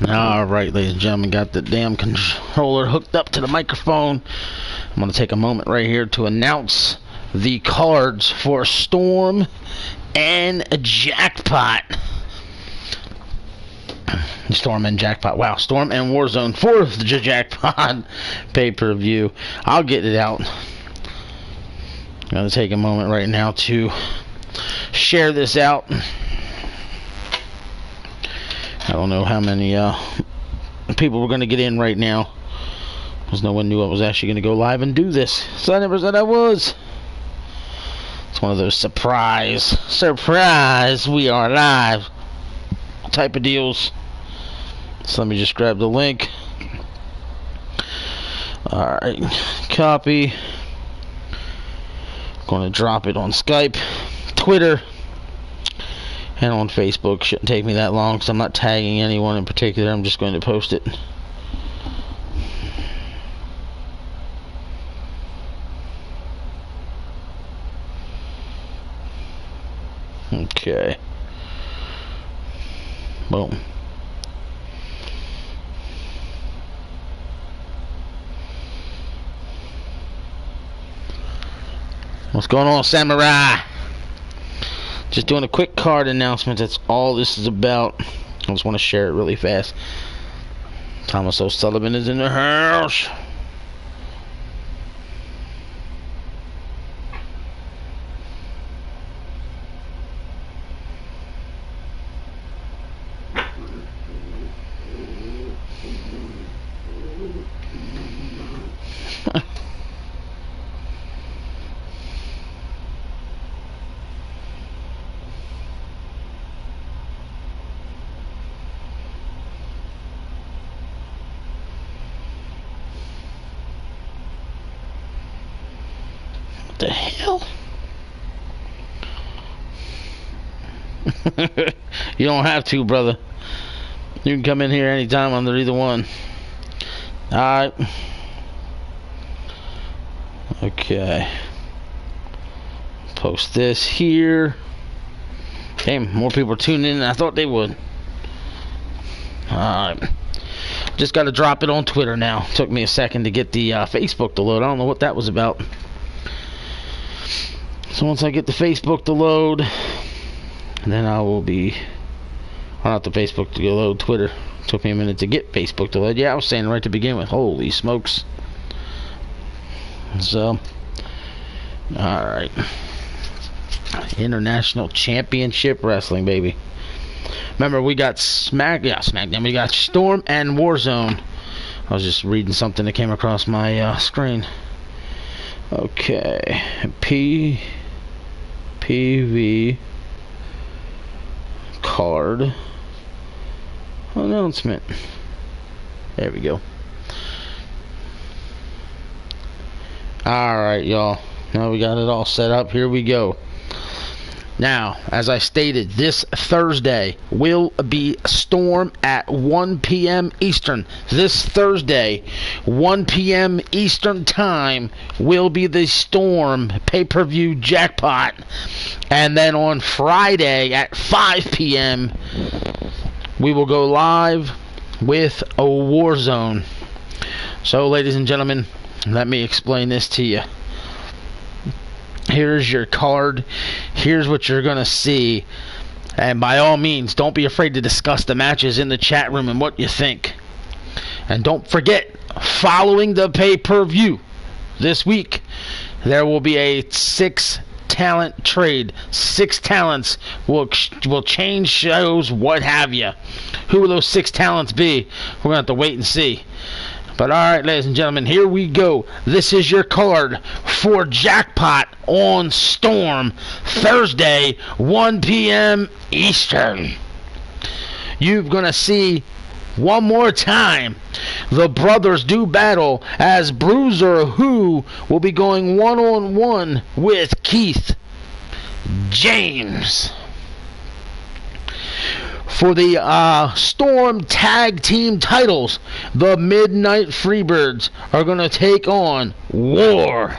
Alright, ladies and gentlemen, got the damn controller hooked up to the microphone. I'm going to take a moment right here to announce the cards for Storm and Jackpot. Storm and Jackpot. Wow, Storm and Warzone for the Jackpot pay-per-view. I'll get it out. I'm going to take a moment right now to share this out. I don't know how many people were going to get in right now, because no one knew I was actually going to go live and do this. So I never said I was. It's one of those surprise, we are live type of deals. So let me just grab the link. Alright, copy. Going to drop it on Skype, Twitter, and on Facebook. Shouldn't take me that long because I'm not tagging anyone in particular. I'm just going to post it. Okay. Boom. What's going on, Samurai? Just doing a quick card announcement. That's all this is about. I just want to share it really fast. Thomas O'Sullivan is in the house. What the hell? You don't have to, brother. You can come in here anytime under either one. Alright. Okay. Post this here. Damn, more people are tuning in than I thought they would. Alright. Just got to drop it on Twitter now. Took me a second to get the Facebook to load. I don't know what that was about. So once I get the Facebook to load, then I will be... Or not the Facebook to load, Twitter. Took me a minute to get Facebook to load. Yeah, I was saying right to begin with. Holy smokes. So, alright. International Championship Wrestling, baby. Remember, we got SmackDown. We got Storm and Warzone. I was just reading something that came across my screen. Okay. PPV card announcement. There we go. Alright, y'all. Now we got it all set up. Here we go. Now, as I stated, this Thursday will be Storm at 1 p.m. Eastern. This Thursday, 1 p.m. Eastern time, will be the Storm pay-per-view Jackpot. And then on Friday at 5 p.m., we will go live with a Warzone. So, ladies and gentlemen, let me explain this to you. Here's your card. Here's what you're going to see. And by all means, don't be afraid to discuss the matches in the chat room and what you think. And don't forget, following the pay-per-view this week, there will be a 6-talent trade. 6 talents will change shows, what have you. Who will those 6 talents be? We're going to have to wait and see. But alright, ladies and gentlemen, here we go. This is your card for Jackpot on Storm, Thursday, 1 p.m. Eastern. You're going to see one more time the brothers do battle as Bruiser, who will be going one-on-one with Keith James. For the Storm Tag Team titles, the Midnight Freebirds are going to take on War.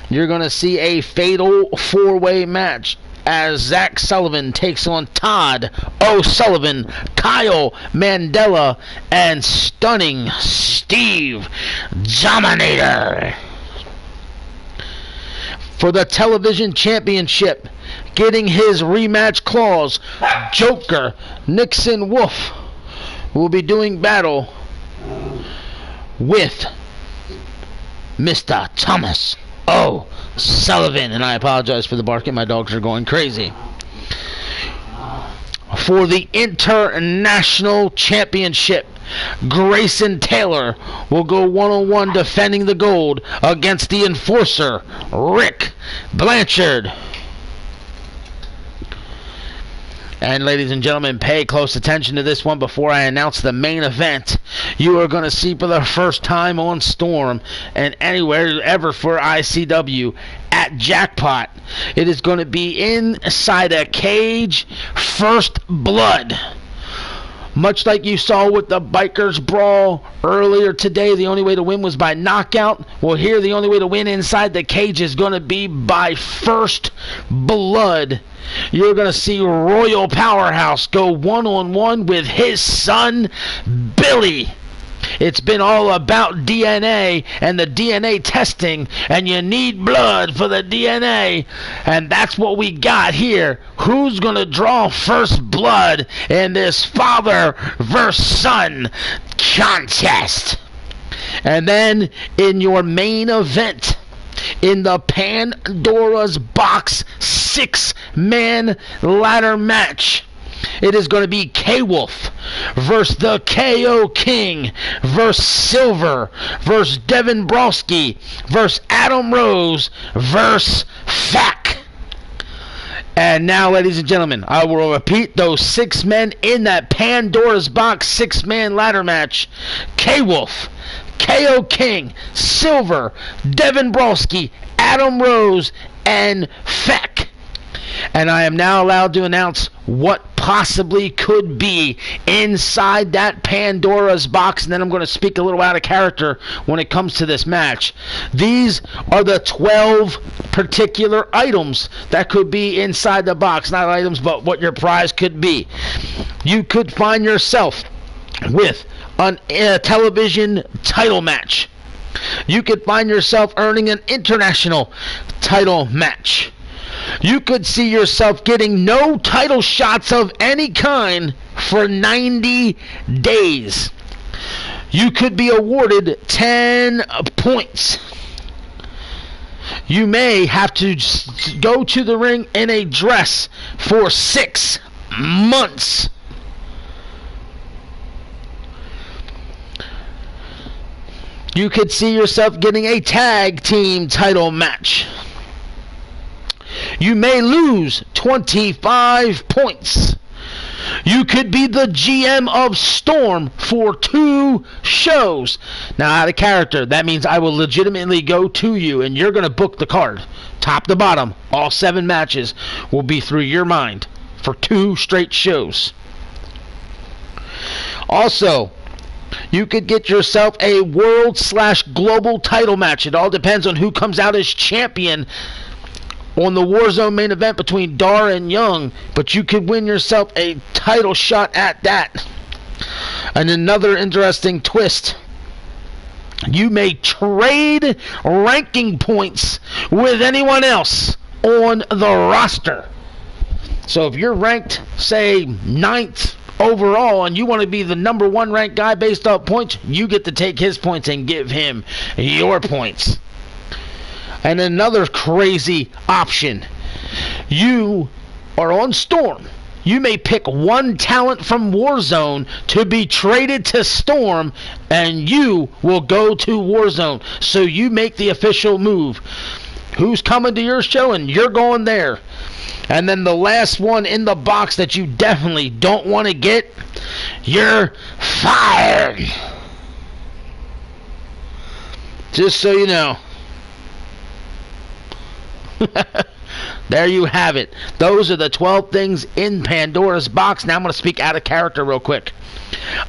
You're going to see a fatal 4-way match as Zach Sullivan takes on Todd O'Sullivan, Kyle Mandela, and Stunning Steve Dominator. For the television championship, getting his rematch clause, Joker Nixon Wolf will be doing battle with Mr. Thomas O'Sullivan. And I apologize for the barking. My dogs are going crazy. For the International Championship, Grayson Taylor will go one-on-one defending the gold against the Enforcer, Rick Blanchard. And ladies and gentlemen, pay close attention to this one before I announce the main event. You are going to see for the first time on Storm and anywhere ever for ICW at Jackpot. It is going to be inside a cage, first blood. Much like you saw with the Bikers Brawl earlier today, the only way to win was by knockout. Well, here the only way to win inside the cage is going to be by first blood. You're going to see Royal Powerhouse go one-on-one with his son, Billy. It's been all about DNA and the DNA testing, and you need blood for the DNA, and that's what we got here. Who's going to draw first blood in this father versus son contest? And then in your main event, in the Pandora's Box 6-man ladder match, it is going to be K-Wolf versus the KO King versus Silver versus Devin Brosky versus Adam Rose versus Fack. And now, ladies and gentlemen, I will repeat those 6 men in that Pandora's Box 6-man ladder match. K-Wolf, KO King, Silver, Devin Brosky, Adam Rose, and Fack. And I am now allowed to announce what possibly could be inside that Pandora's box, and then I'm going to speak a little out of character when it comes to this match. These are the 12 particular items that could be inside the box. Not items, but what your prize could be. You could find yourself with a television title match. You could find yourself earning an international title match. You could see yourself getting no title shots of any kind for 90 days. You could be awarded 10 points. You may have to go to the ring in a dress for 6 months. You could see yourself getting a tag team title match. You may lose 25 points. You could be the GM of Storm for 2 shows. Now, out of character, that means I will legitimately go to you and you're going to book the card. Top to bottom, all 7 matches will be through your mind for 2 straight shows. Also, you could get yourself a world/global title match. It all depends on who comes out as champion on the Warzone main event between Dar and Young, but you could win yourself a title shot at that. And another interesting twist, you may trade ranking points with anyone else on the roster. So if you're ranked, say, 9th overall, and you want to be the number 1 ranked guy based off points, you get to take his points and give him your points. And another crazy option, you are on Storm. You may pick one talent from Warzone to be traded to Storm, and you will go to Warzone. So you make the official move. Who's coming to your show, and you're going there. And then the last one in the box that you definitely don't want to get, you're fired. Just so you know. There you have it. Those are the 12 things in Pandora's box. Now I'm going to speak out of character real quick.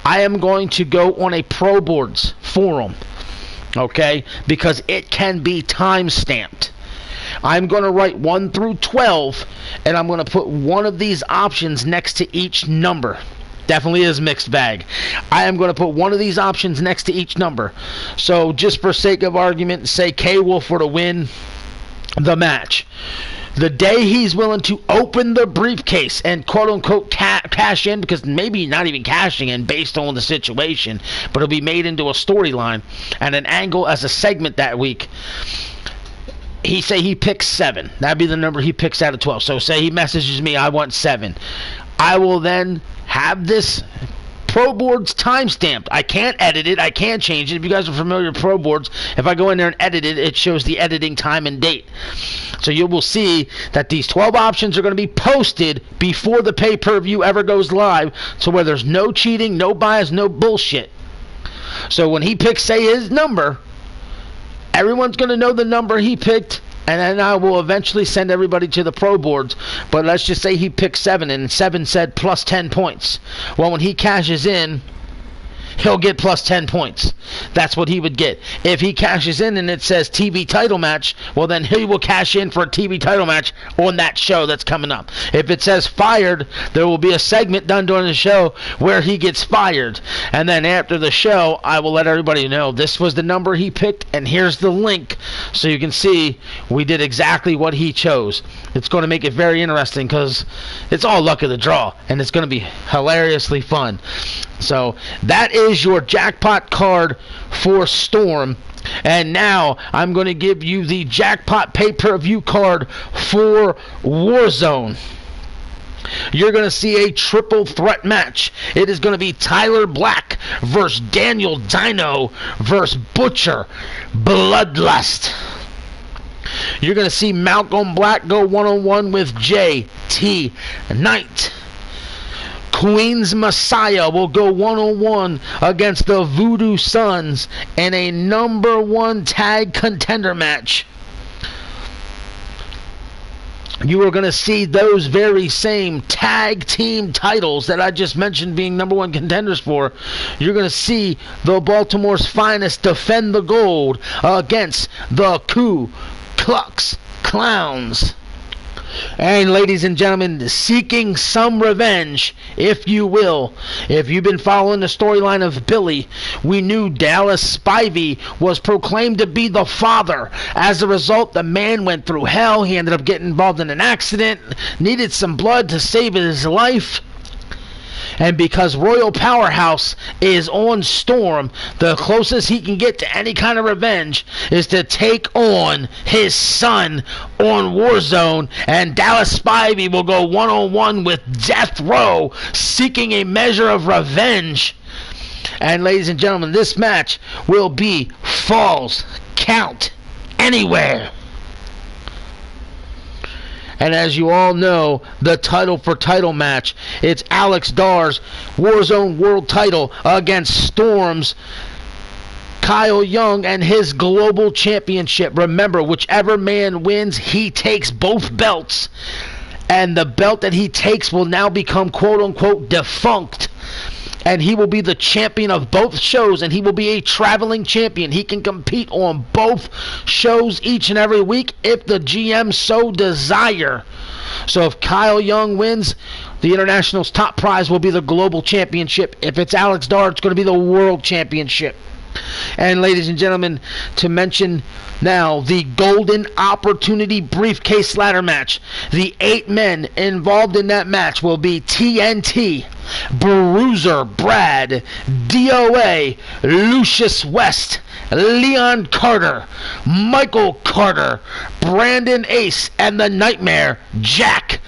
I am going to go on a Pro Boards forum, okay, because it can be time stamped. I'm going to write 1 through 12, and I'm going to put one of these options next to each number. Definitely is mixed bag. I am going to put one of these options next to each number. So just for sake of argument, say K-Wolf were to win the match. The day he's willing to open the briefcase and quote-unquote cash in, because maybe not even cashing in based on the situation, but it'll be made into a storyline and an angle as a segment that week. He picks 7. That'd be the number he picks out of 12. So say he messages me, I want 7. I will then have this Pro Boards time-stamped. I can't edit it. I can't change it. If you guys are familiar with Pro Boards, if I go in there and edit it, it shows the editing time and date. So you will see that these 12 options are going to be posted before the pay-per-view ever goes live, so where there's no cheating, no bias, no bullshit. So when he picks, say, his number, everyone's going to know the number he picked, and then I will eventually send everybody to the Pro Boards. But let's just say he picked 7, and 7 said plus 10 points. Well, when he cashes in, he'll get plus 10 points. That's what he would get. If he cashes in and it says TV title match, well, then he will cash in for a TV title match on that show that's coming up. If it says fired, there will be a segment done during the show where he gets fired. And then after the show, I will let everybody know this was the number he picked, and here's the link so you can see we did exactly what he chose. It's going to make it very interesting because it's all luck of the draw, and it's going to be hilariously fun. So that is your jackpot card for Storm. And now I'm going to give you the jackpot pay-per-view card for Warzone. You're going to see a triple threat match. It is going to be Tyler Black versus Daniel Dino versus Butcher Bloodlust. You're going to see Malcolm Black go one-on-one with JT Knight. Queen's Messiah will go one-on-one against the Voodoo Sons in a number 1 tag contender match. You are going to see those very same tag team titles that I just mentioned being number 1 contenders for. You're going to see the Baltimore's Finest defend the gold against the Ku Klux Clowns. And ladies and gentlemen, seeking some revenge, if you will. If you've been following the storyline of Billy, we knew Dallas Spivey was proclaimed to be the father. As a result, the man went through hell. He ended up getting involved in an accident, needed some blood to save his life. And because Royal Powerhouse is on Storm, the closest he can get to any kind of revenge is to take on his son on Warzone. And Dallas Spivey will go one-on-one with Death Row, seeking a measure of revenge. And ladies and gentlemen, this match will be Falls Count Anywhere. And as you all know, the title for title match, it's Alex Dar's Warzone World title against Storm's Kyle Young and his global championship. Remember, whichever man wins, he takes both belts. And the belt that he takes will now become quote-unquote defunct. And he will be the champion of both shows, and he will be a traveling champion. He can compete on both shows each and every week if the GM so desire. So if Kyle Young wins, the International's top prize will be the global championship. If it's Alex Dar, it's going to be the world championship. And ladies and gentlemen, to mention now the Golden Opportunity Briefcase Ladder Match. The 8 men involved in that match will be TNT, Bruiser Brad, DOA, Lucius West, Leon Carter, Michael Carter, Brandon Ace, and the Nightmare, Jack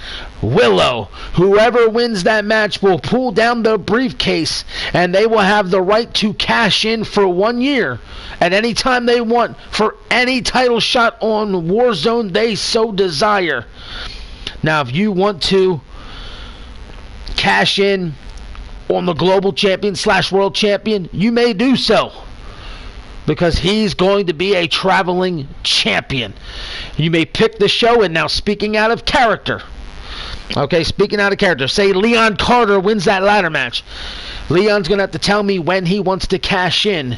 Willow. Whoever wins that match will pull down the briefcase, and they will have the right to cash in for 1 year at any time they want for any title shot on Warzone they so desire. Now, if you want to cash in on the global champion / world champion, you may do so, because he's going to be a traveling champion. You may pick the show, and now speaking out of character. Okay, speaking out of character, say Leon Carter wins that ladder match. Leon's going to have to tell me when he wants to cash in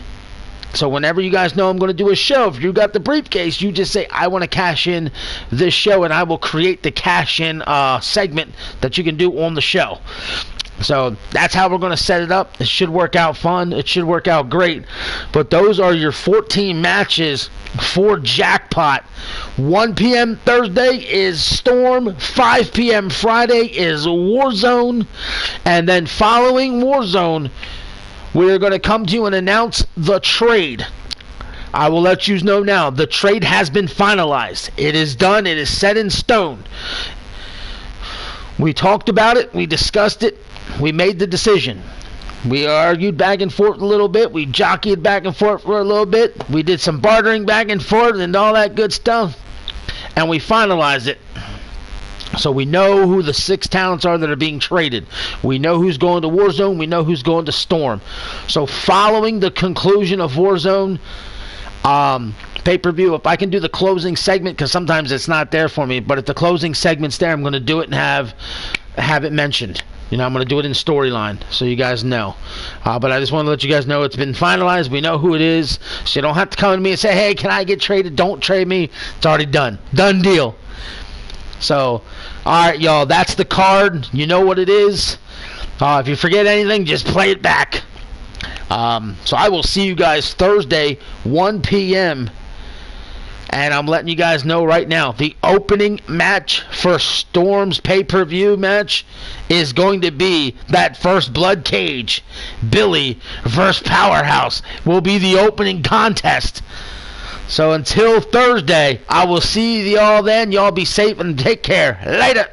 So whenever you guys know I'm going to do a show, if you got the briefcase, you just say, I want to cash in this show, and I will create the cash-in segment that you can do on the show. So that's how we're going to set it up. It should work out fun. It should work out great. But those are your 14 matches for Jackpot. 1 p.m. Thursday is Storm. 5 p.m. Friday is Warzone. And then following Warzone, we're going to come to you and announce the trade. I will let you know now. The trade has been finalized. It is done. It is set in stone. We talked about it. We discussed it. We made the decision. We argued back and forth a little bit. We jockeyed back and forth for a little bit. We did some bartering back and forth and all that good stuff. And we finalized it. So we know who the 6 talents are that are being traded. We know who's going to Warzone. We know who's going to Storm. So following the conclusion of Warzone pay-per-view, if I can do the closing segment, because sometimes it's not there for me, but if the closing segment's there, I'm going to do it and have it mentioned. You know, I'm going to do it in storyline so you guys know. But I just want to let you guys know it's been finalized. We know who it is. So you don't have to come to me and say, hey, can I get traded? Don't trade me. It's already done. Done deal. So, alright, y'all, that's the card. You know what it is. If you forget anything, just play it back. So I will see you guys Thursday, 1 p.m. And I'm letting you guys know right now, the opening match for Storm's pay-per-view match is going to be that first blood cage. Billy versus Powerhouse will be the opening contest. So until Thursday, I will see y'all then. Y'all be safe and take care. Later.